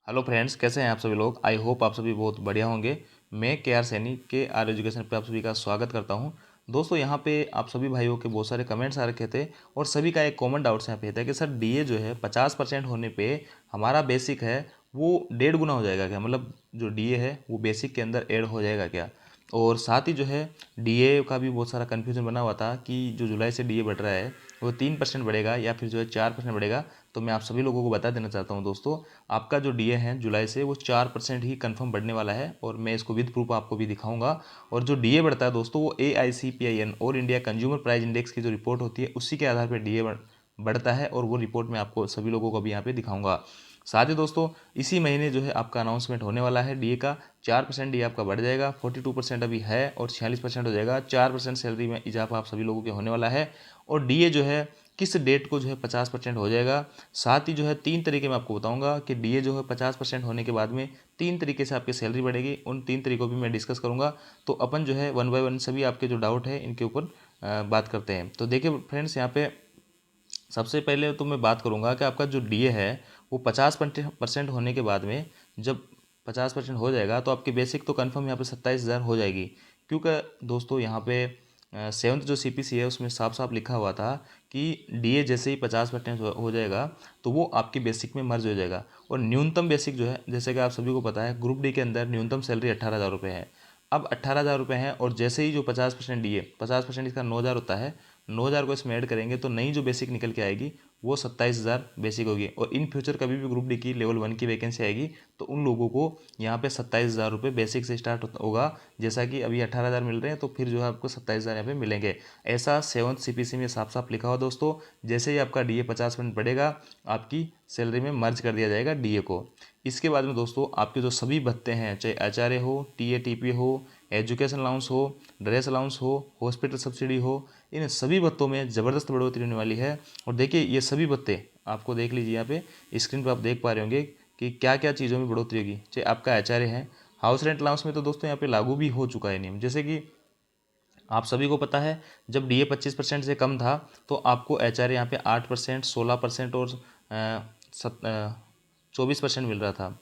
Hello friends, कैसे हैं आप सभी लोग। आई होप आप सभी बहुत बढ़िया होंगे। मैं के आर सैनी के आर एजुकेशन पे आप सभी का स्वागत करता हूं। दोस्तों, यहाँ पे आप सभी भाइयों के बहुत सारे कमेंट्स आ रखे थे और सभी का एक कॉमन डाउट्स यहाँ पे था कि सर डीए जो है 50% होने पे हमारा बेसिक है वो 1.5 गुना हो जाएगा क्या, मतलब जो डीए है वो बेसिक के अंदर ऐड हो जाएगा क्या। और साथ ही जो है डीए का भी बहुत सारा कन्फ्यूजन बना हुआ था कि जो जुलाई से डीए बढ़ रहा है वो 3% बढ़ेगा या फिर जो है 4% बढ़ेगा। तो मैं आप सभी लोगों को बता देना चाहता हूँ दोस्तों, आपका जो डीए है जुलाई से वो 4% ही कंफर्म बढ़ने वाला है और मैं इसको विद प्रूफ आपको भी दिखाऊंगा। और जो डीए बढ़ता है दोस्तों वो AICPIN और इंडिया कंज्यूमर प्राइस इंडेक्स की जो रिपोर्ट होती है उसी के आधार पर डीए बढ़ता है और वो रिपोर्ट मैं आपको सभी लोगों को भी यहाँ पे दिखाऊंगा। साथ ही दोस्तों, इसी महीने जो है आपका अनाउंसमेंट होने वाला है डीए का। 4% डीए आपका बढ़ जाएगा, 42% अभी है और 46% हो जाएगा। 4% सैलरी में इजाफा आप सभी लोगों के होने वाला है। और डीए जो है किस डेट को जो है 50% हो जाएगा। साथ ही जो है 3 तरीके मैं आपको बताऊंगा कि डीए जो है 50% होने के बाद में 3 तरीके से आपकी सैलरी बढ़ेगी। उन 3 तरीकों भी मैं डिस्कस करूंगा। तो अपन जो है वन बाय वन सभी आपके जो डाउट है इनके ऊपर बात करते हैं। तो देखिए फ्रेंड्स, यहाँ पे सबसे पहले तो मैं बात करूंगा कि आपका जो डीए है वो 50% होने के बाद में जब 50% हो जाएगा तो आपकी बेसिक तो कंफर्म यहाँ पे 27,000 हो जाएगी। क्योंकि दोस्तों यहाँ पे सेवन्थ जो CPC है उसमें साफ साफ लिखा हुआ था कि डीए जैसे ही 50% हो जाएगा तो वो आपकी बेसिक में मर्ज हो जाएगा। और न्यूनतम बेसिक जो है, जैसे कि आप सभी को पता है, ग्रुप डी के अंदर न्यूनतम सैलरी 18,000 रुपये है। अब 18,000 रुपये है और जैसे ही जो 50% डीए, 50% इसका 9,000 होता है, 9,000 को इसमें ऐड करेंगे तो नई जो बेसिक निकल के आएगी वो 27,000 बेसिक होगी। और इन फ्यूचर कभी भी ग्रुप डी की लेवल 1 की वैकेंसी आएगी तो उन लोगों को यहाँ पे 27,000 रुपये बेसिक से स्टार्ट होगा। जैसा कि अभी 18,000 मिल रहे हैं तो फिर जो है आपको 27,000 यहाँ पे मिलेंगे। ऐसा 7th CPC में साफ साफ लिखा हुआ दोस्तों। जैसे ही आपका डीए 50% बढ़ेगा आपकी सैलरी में मर्ज कर दिया जाएगा डीए को। इसके बाद में दोस्तों आपके जो सभी भत्ते हैं, चाहे आचार्य हो, TATP हो, एजुकेशन अलाउंस हो, ड्रेस अलाउंस हो, हॉस्पिटल सब्सिडी हो, इन सभी भत्तों में ज़बरदस्त बढ़ोतरी होने वाली है। और देखिए ये सभी भत्ते आपको देख लीजिए, यहाँ पे स्क्रीन पर आप देख पा रहे होंगे कि क्या क्या चीज़ों में बढ़ोतरी होगी। चाहे आपका आचार्य है, हाउस रेंट अलाउंस में तो दोस्तों यहाँ पे लागू भी हो चुका है नियम। जैसे कि आप सभी को पता है जब डीए 25% से कम था तो आपको HR यहाँ पे 8%, 16% और 24% मिल रहा था।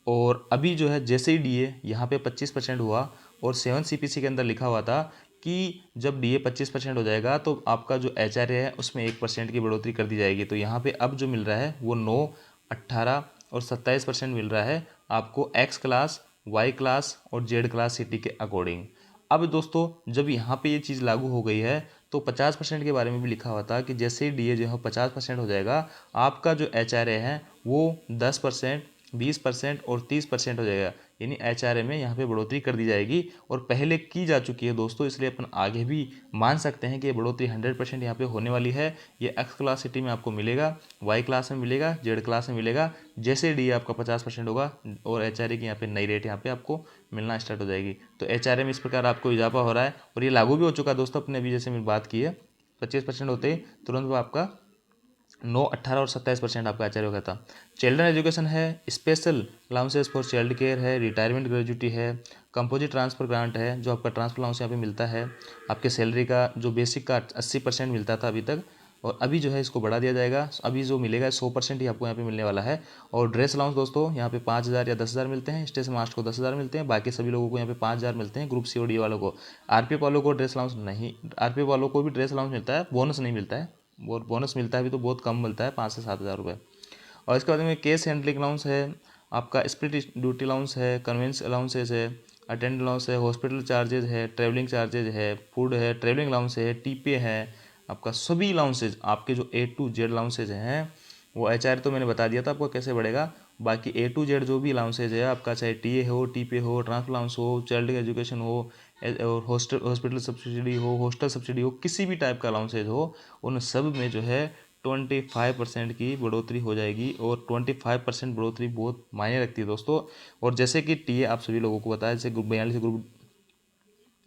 और अभी जो है जैसे ही डीए यहाँ पे 25% हुआ और 7 CPC के अंदर लिखा हुआ था कि जब डीए 25% हो जाएगा तो आपका जो HR है उसमें 1% की बढ़ोतरी कर दी जाएगी। तो यहाँ पे अब जो मिल रहा है वो 9, 18 और 27% मिल रहा है आपको X क्लास, Y क्लास और Z क्लास सिटी के अकॉर्डिंग। अब दोस्तों जब यहाँ पे ये चीज़ लागू हो गई है तो 50% के बारे में भी लिखा हुआ था कि जैसे ही डीए जो है 50% हो जाएगा आपका जो HRA है वो 10%, 20% और 30% हो जाएगा। यानी HRA में यहाँ पे बढ़ोतरी कर दी जाएगी और पहले की जा चुकी है दोस्तों, इसलिए अपन आगे भी मान सकते हैं कि ये बढ़ोतरी 100% यहाँ पे होने वाली है। ये X क्लास सिटी में आपको मिलेगा, Y क्लास में मिलेगा, Z क्लास में मिलेगा। जैसे डी आपका 50% होगा और HRA की यहाँ पे नई रेट यहाँ पे आपको मिलना स्टार्ट हो जाएगी। तो HRA में इस प्रकार आपको इजाफा हो रहा है और ये लागू भी हो चुका है दोस्तों। अपने अभी जैसे मैंने बात की है 25% होते ही तुरंत वो आपका 9, 18 और 27% आपका आचार्य हो गया था। चिल्ड्रन एजुकेशन है, special allowances for child care है, रिटायरमेंट ग्रेजुटी है, कंपोजिट ट्रांसफर ग्रांट है जो आपका ट्रांसफर अलाउंस यहाँ पे मिलता है। आपके सैलरी का जो बेसिक का 80% मिलता था अभी तक, और अभी जो है इसको बढ़ा दिया जाएगा। अभी जो मिलेगा 100% ही आपको यहाँ पे मिलने वाला है। और ड्रेस अलाउंस दोस्तों यहाँ पे 5,000 या 10,000 मिलते हैं। स्टेशन मास्टर को 10,000 मिलते हैं, बाकी सभी लोगों को यहाँ पे 5,000 मिलते हैं। ग्रुप COD वालों को, RPF वालों को ड्रेस अलाउंस नहीं, RPF वालों को भी ड्रेस अलाउंस मिलता है, बोनस नहीं मिलता है। और बोनस मिलता है भी तो बहुत कम मिलता है, 5 से 7 हज़ार रुपये। और इसके बाद में केस हैंडलिंग अलाउंस है, आपका स्प्लिट ड्यूटी अलाउंस है, कन्वेंस अलाउंसेज है, अटेंड अलाउंस है, हॉस्पिटल चार्जेज है, ट्रैवलिंग चार्जेज है, फूड है, ट्रैवलिंग अलाउंस है, TPA है। आपका सभी अलाउंसेज आपके जो A to Z अलाउंसेज हैं वो HR तो मैंने बता दिया था आपको कैसे बढ़ेगा। बाकी A to Z जो भी अलाउंसेज है आपका, चाहे TA हो, TPA हो, ट्रांसफर अलाउंस हो, चाइल्ड एजुकेशन हो, और हॉस्पिटल सब्सिडी हो, हॉस्टल सब्सिडी हो, किसी भी टाइप का अलाउंसेज हो, उन सब में जो है 25% की बढ़ोतरी हो जाएगी। और 25% बढ़ोतरी बहुत मायने रखती है दोस्तों। और जैसे कि टीए आप सभी लोगों को बताया, जैसे ग्रुप 42 ग्रुप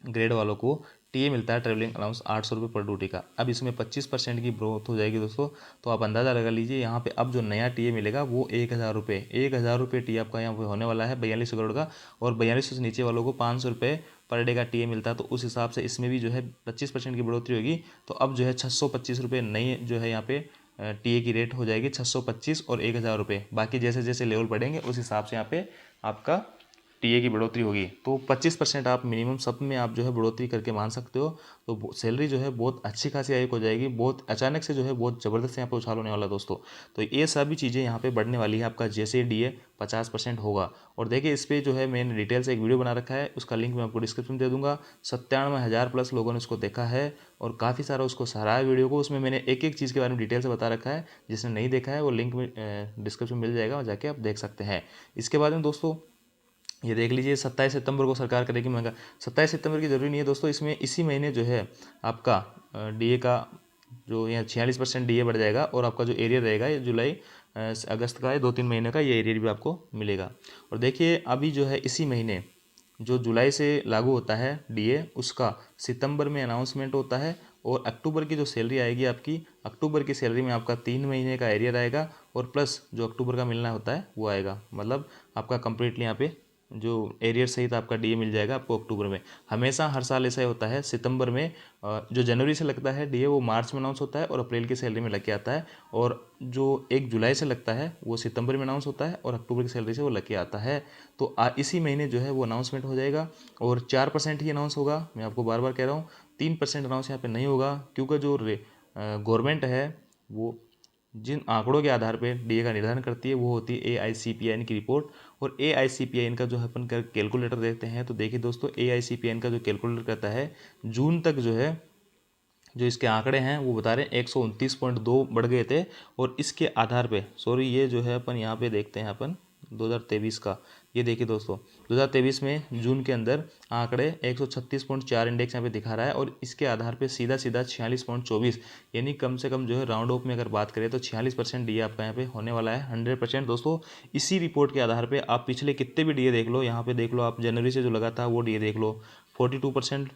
ग्रेड वालों को टीए मिलता है ट्रेवलिंग अलाउंस 800 रुपये पर ड्यूटी का। अब इसमें 25% की ग्रोथ हो जाएगी दोस्तों। तो आप अंदाज़ा लगा लीजिए यहाँ पे अब जो नया टीए मिलेगा वो 1,000 रुपये, 1,000 रुपये टीए आपका यहाँ पे होने वाला है 42 करोड़ का। और 42 से नीचे वालों को 500 रुपये पर डे का टीए मिलता है। तो उस हिसाब से इसमें भी जो है 25% की बढ़ोतरी होगी। तो अब जो है 625 रुपये नई जो है यहाँ पे टीए की रेट हो जाएगी 625 और 1000 रुपये। बाकी जैसे जैसे लेवल बढ़ेंगे उस हिसाब से यहाँ पे आपका टीए की बढ़ोतरी होगी। तो 25% आप मिनिमम सब में आप जो है बढ़ोतरी करके मान सकते हो। तो सैलरी जो है बहुत अच्छी खासी हाइक हो जाएगी, बहुत अचानक से जो है बहुत ज़बरदस्त यहाँ पे उछाल होने वाला दोस्तों। तो ये सभी चीज़ें यहाँ पे बढ़ने वाली है। आपका जैसे डीए 50% होगा। और देखिए इस पर जो है मैंने डिटेल से एक वीडियो बना रखा है, उसका लिंक मैं आपको डिस्क्रिप्शन में दे दूंगा। 97,000 प्लस लोगों ने उसको देखा है और काफ़ी सारा उसको सराहा है वीडियो को। उसमें मैंने एक एक चीज़ के बारे में डिटेल से बता रखा है। जिसने नहीं देखा है वो लिंक में डिस्क्रिप्शन मिल जाएगा और जाके आप देख सकते हैं। इसके बाद में दोस्तों ये देख लीजिए 27 सितंबर को सरकार करेगी महंगा। 27 सितंबर की जरूरी नहीं है दोस्तों, इसमें इसी महीने जो है आपका डीए का जो यहाँ 46% डीए बढ़ जाएगा और आपका जो एरियर रहेगा ये जुलाई अगस्त का है, 2-3 महीने का ये एरियर भी आपको मिलेगा। और देखिए अभी जो है इसी महीने जो जुलाई से लागू होता है डीए, उसका सितंबर में अनाउंसमेंट होता है और अक्टूबर की जो सैलरी आएगी आपकी, अक्टूबर की सैलरी में आपका 3 महीने का एरियर आएगा और प्लस जो अक्टूबर का मिलना होता है वो आएगा। मतलब आपका कंप्लीटली यहाँ पे जो एरियर सहित आपका डीए मिल जाएगा आपको अक्टूबर में। हमेशा हर साल ऐसा ही होता है, सितंबर में जो जनवरी से लगता है डीए वो मार्च में अनाउंस होता है और अप्रैल की सैलरी में लग के आता है। और जो 1 जुलाई से लगता है वो सितंबर में अनाउंस होता है और अक्टूबर की सैलरी से वो लग के आता है। तो इसी महीने जो है वो अनाउंसमेंट हो जाएगा और 4% ही अनाउंस होगा। मैं आपको बार बार कह रहा हूँ 3% अनाउंस यहाँ पे नहीं होगा, क्योंकि जो गवर्नमेंट है वो जिन आंकड़ों के आधार पे डीए का निर्धारण करती है वो होती है एआईसीपीआईएन की रिपोर्ट। और एआईसीपीआईएन का जो है अपन कैलकुलेटर देखते हैं तो देखिए दोस्तों एआईसीपीआईएन का जो कैलकुलेटर कहता है जून तक जो है जो इसके आंकड़े हैं वो बता रहे हैं 129.2 बढ़ गए थे। और इसके आधार पे सॉरी ये जो है अपन यहाँ पे देखते हैं अपन 2023 का, ये देखिए दोस्तों 2023 में जून के अंदर आंकड़े 136.4 इंडेक्स यहाँ पे दिखा रहा है और इसके आधार पे सीधा सीधा 46.24 यानी कम से कम जो है राउंड ऑफ में अगर बात करें तो 46% डीए आपका यहाँ पे होने वाला है 100% दोस्तों। इसी रिपोर्ट के आधार पे आप पिछले कितने भी डीए देख लो, यहाँ पे देख लो आप जनवरी से जो लगा था वो डीए देख लो 42%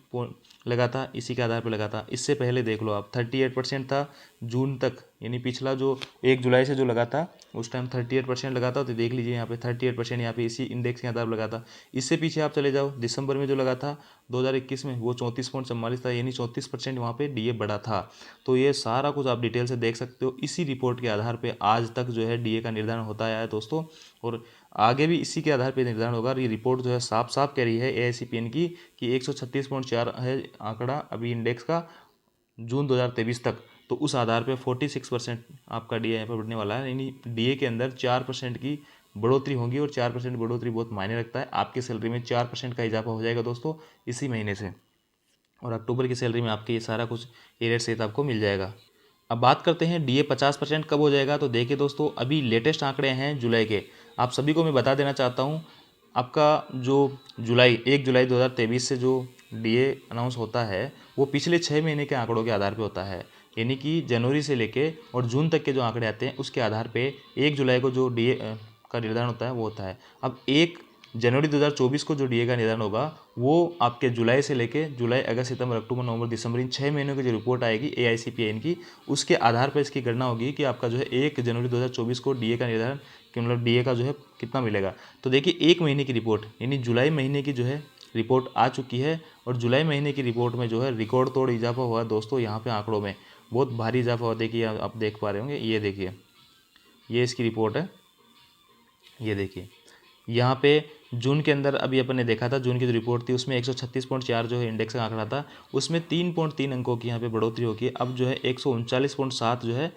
लगा था, इसी के आधार पे लगा था। इससे पहले देख लो आप 38% था जून तक, यानी पिछला जो 1 जुलाई से जो लगा था उस टाइम 38% लगा था। तो देख लीजिए यहाँ पे 38% यहाँ पे इसी इंडेक्स के आधार पर लगा था। इससे पीछे आप चले जाओ दिसंबर में जो लगा था 2021 में वो 34.44 था, यानी 34% वहाँ पे डीए बढ़ा था। तो ये सारा कुछ आप डिटेल से देख सकते हो। इसी रिपोर्ट के आधार पर आज तक जो है डीए का निर्धारण होता आया है दोस्तों और आगे भी इसी के आधार पर निर्धारण होगा। ये रिपोर्ट जो है साफ साफ कह रही है एआईसीपीएन की कि 136.4 है आंकड़ा अभी इंडेक्स का जून 2023 तक। तो उस आधार पे 46% आपका डीए यहाँ पर बढ़ने वाला है, यानी डीए के अंदर 4% की बढ़ोतरी होगी और 4% बढ़ोतरी बहुत मायने रखता है। आपकी सैलरी में 4% का इजाफा हो जाएगा दोस्तों इसी महीने से और अक्टूबर की सैलरी में आपके ये सारा कुछ एरियर सहित आपको मिल जाएगा। अब बात करते हैं डीए 50% कब हो जाएगा। तो देखिए दोस्तों अभी लेटेस्ट आंकड़े हैं जुलाई के, आप सभी को मैं बता देना चाहता हूँ। आपका जो जुलाई 1 जुलाई 2023 से जो डीए अनाउंस होता है वो पिछले 6 महीने के आंकड़ों के आधार पे होता है, यानी कि जनवरी से लेके और जून तक के जो आंकड़े आते हैं उसके आधार पे 1 जुलाई को जो डीए का निर्धारण होता है वो होता है। अब 1 जनवरी 2024 को जो डीए का निर्धारण होगा वो आपके जुलाई से लेके जुलाई अगस्त सितंबर अक्टूबर नवंबर दिसंबर इन 6 महीनों की जो रिपोर्ट आएगी एआईसीपीआईएन की, उसके आधार पर इसकी गणना होगी कि आपका जो है 1 जनवरी 2024 को डीए का निर्धारण कि मतलब डीए का जो है कितना मिलेगा। तो देखिए 1 महीने की रिपोर्ट यानी जुलाई महीने की जो है रिपोर्ट आ चुकी है और जुलाई महीने की रिपोर्ट में जो है रिकॉर्ड तोड़ इजाफा हुआ दोस्तों। यहाँ पे आंकड़ों में बहुत भारी इजाफा हुआ, देखिए आप देख पा रहे होंगे, ये देखिए ये इसकी रिपोर्ट है, ये देखिए यहाँ पे जून के अंदर अभी अपन ने देखा था जून की जो रिपोर्ट थी उसमें 136.4 जो है इंडेक्स का आंकड़ा था, उसमें 3.3 अंकों की यहाँ पे बढ़ोतरी होगी। अब जो है 139.7 जो है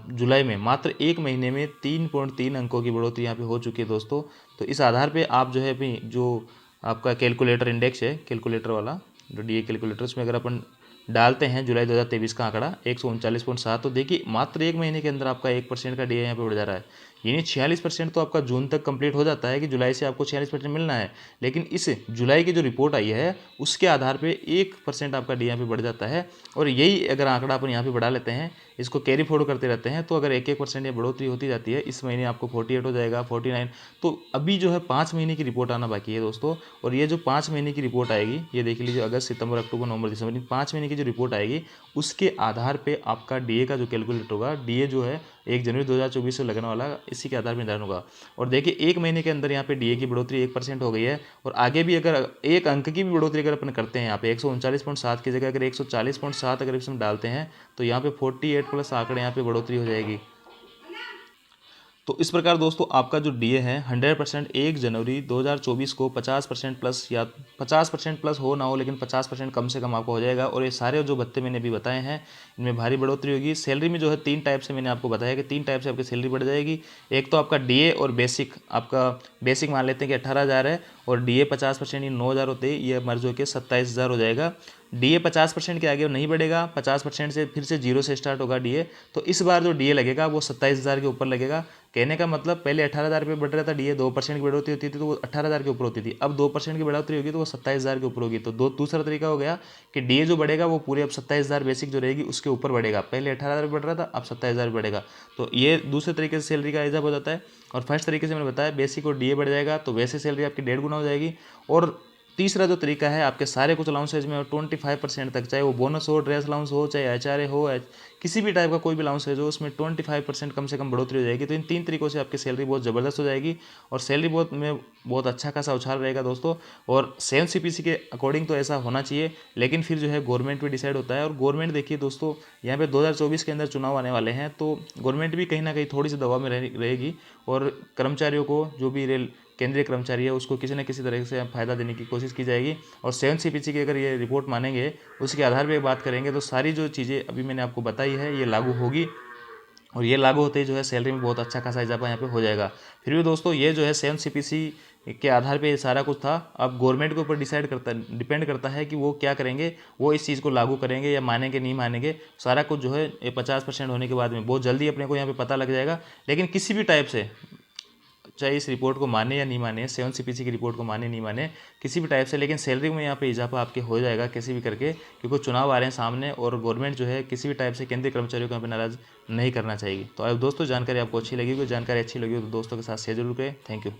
जुलाई में मात्र 1 महीने में 3.3 अंकों की बढ़ोतरी यहाँ पे हो चुकी है दोस्तों। तो इस आधार पे आप जो है अभी जो आपका कैलकुलेटर इंडेक्स है, कैलकुलेटर वाला जो डीए कैलकुलेटर, उसमें अगर अपन डालते हैं जुलाई 2023 का आंकड़ा 139.7 तो देखिए मात्र 1 महीने के अंदर आपका 1% का डीए यहाँ पे बढ़ जा रहा है, यानी 46% तो आपका जून तक कंप्लीट हो जाता है कि जुलाई से आपको 46% मिलना है। लेकिन इस जुलाई की जो रिपोर्ट आई है उसके आधार पे 1% आपका डी यहाँ पे बढ़ जाता है। और यही अगर आंकड़ा अपन यहाँ पे बढ़ा लेते हैं, इसको कैरी फॉरवर्ड करते रहते हैं, तो अगर 1% ये बढ़ोतरी होती जाती है, इस महीने आपको 48 हो जाएगा, 49। तो अभी जो है 5 महीने की रिपोर्ट आना बाकी है दोस्तों। और ये जो 5 महीने की रिपोर्ट आएगी, ये देख लीजिए अगस्त सितंबर अक्टूबर नवंबर दिसंबर, 5 महीने की जो रिपोर्ट आएगी उसके आधार पर आपका डीए का जो कैलकुलेट होगा, डीए जो है 1 जनवरी 2024 से लगने वाला, इसी के आधार पर निर्धारण होगा। और देखिए 1 महीने के अंदर यहाँ पे डीए की बढ़ोतरी 1% हो गई है, और आगे भी अगर 1 अंक की भी बढ़ोतरी अगर अपन करते हैं यहाँ पे 139.7 की जगह अगर 140.7 अगर इसमें डालते हैं तो यहाँ पे 48 प्लस आंकड़े यहाँ पे बढ़ोतरी हो जाएगी। तो इस प्रकार दोस्तों आपका जो डीए है 100% 1 जनवरी 2024 को 50% प्लस, या 50% प्लस हो ना हो लेकिन 50% कम से कम आपको हो जाएगा। और ये सारे जो भत्ते मैंने अभी बताए हैं इनमें भारी बढ़ोतरी होगी। सैलरी में जो है 3 टाइप से मैंने आपको बताया कि 3 टाइप से आपकी सैलरी बढ़ जाएगी। एक तो आपका डीए और बेसिक, आपका बेसिक मान लेते हैं कि 18,000 है, और डीए 50% ये 9,000 होते हैं, ये मर्ज होकर 27,000 हो जाएगा। डीए 50% के आगे नहीं बढ़ेगा, 50% से फिर से 0 से स्टार्ट होगा डीए। तो इस बार जो डीए लगेगा वो 27,000 के ऊपर लगेगा। कहने का मतलब पहले 18,000 रुपये बढ़ रहा था डीए, 2% की बढ़ोतरी होती थी तो वो 18,000 के ऊपर होती थी, अब 2% की बढ़ोतरी होगी तो वो 27,000 के ऊपर होगी। तो दूसरा तरीका हो गया कि डीए जो बढ़ेगा वो पूरे अब 27,000 बेसिक जो रहेगी उसके ऊपर बढ़ेगा। पहले 18,000 बढ़ रहा था, अब 27,000 बढ़ेगा। तो ये दूसरे तरीके से सैलरी का इजाफा हो जाता है। और फर्स्ट तरीके से मैंने बताया बेसिक और डीए बढ़ जाएगा तो वैसे सैलरी आपकी 1.5 गुना हो जाएगी। और तीसरा जो तरीका है आपके सारे कुछ अलाउंसेज में 25% तक, चाहे वो बोनस हो, ड्रेस अलाउंस हो, चाहे एचआरए हो, किसी भी टाइप का कोई भी अलाउंसेज हो, उसमें 25% कम से कम बढ़ोतरी हो जाएगी। तो इन 3 तरीकों से आपकी सैलरी बहुत ज़बरदस्त हो जाएगी और सैलरी बहुत अच्छा खासा उछाल रहेगा दोस्तों। और 7 CPC के अकॉर्डिंग तो ऐसा होना चाहिए, लेकिन फिर जो है गवर्नमेंट पे डिसाइड होता है। और गवर्नमेंट देखिए दोस्तों, यहाँ पे 2024 के अंदर चुनाव आने वाले हैं, तो गवर्नमेंट भी कहीं ना कहीं थोड़ी सी दबाव में रहेगी, और कर्मचारियों को, जो भी केंद्रीय कर्मचारी है, उसको किसी न किसी तरह से फ़ायदा देने की कोशिश की जाएगी। और 7 CPC की अगर ये रिपोर्ट मानेंगे, उसके आधार पर बात करेंगे तो सारी जो चीज़ें अभी मैंने आपको बताई है ये लागू होगी, और ये लागू होते ही जो है सैलरी में बहुत अच्छा खासा इजाफा यहाँ पे हो जाएगा। फिर भी दोस्तों ये जो है 7 CPC के आधार पे ये सारा कुछ था। अब गवर्नमेंट के ऊपर डिपेंड करता है कि वो क्या करेंगे, वो इस चीज़ को लागू करेंगे या मानेंगे नहीं मानेंगे। सारा कुछ जो है 50% होने के बाद में बहुत जल्दी अपने को यहाँ पे पता लग जाएगा। लेकिन किसी भी टाइप से, चाहे इस रिपोर्ट को माने या नहीं माने, 7 CPC की रिपोर्ट को माने नहीं माने, किसी भी टाइप से, लेकिन सैलरी में यहाँ पे इजाफा आपके हो जाएगा किसी भी करके, क्योंकि चुनाव आ रहे हैं सामने और गवर्नमेंट जो है किसी भी टाइप से केंद्रीय कर्मचारियों को यहाँ पे नाराज़ नहीं करना चाहिए। तो अब दोस्तों जानकारी आपको अच्छी लगी, कोई जानकारी अच्छी लगी हो तो दोस्तों के साथ शेयर जरूर करें। Thank you.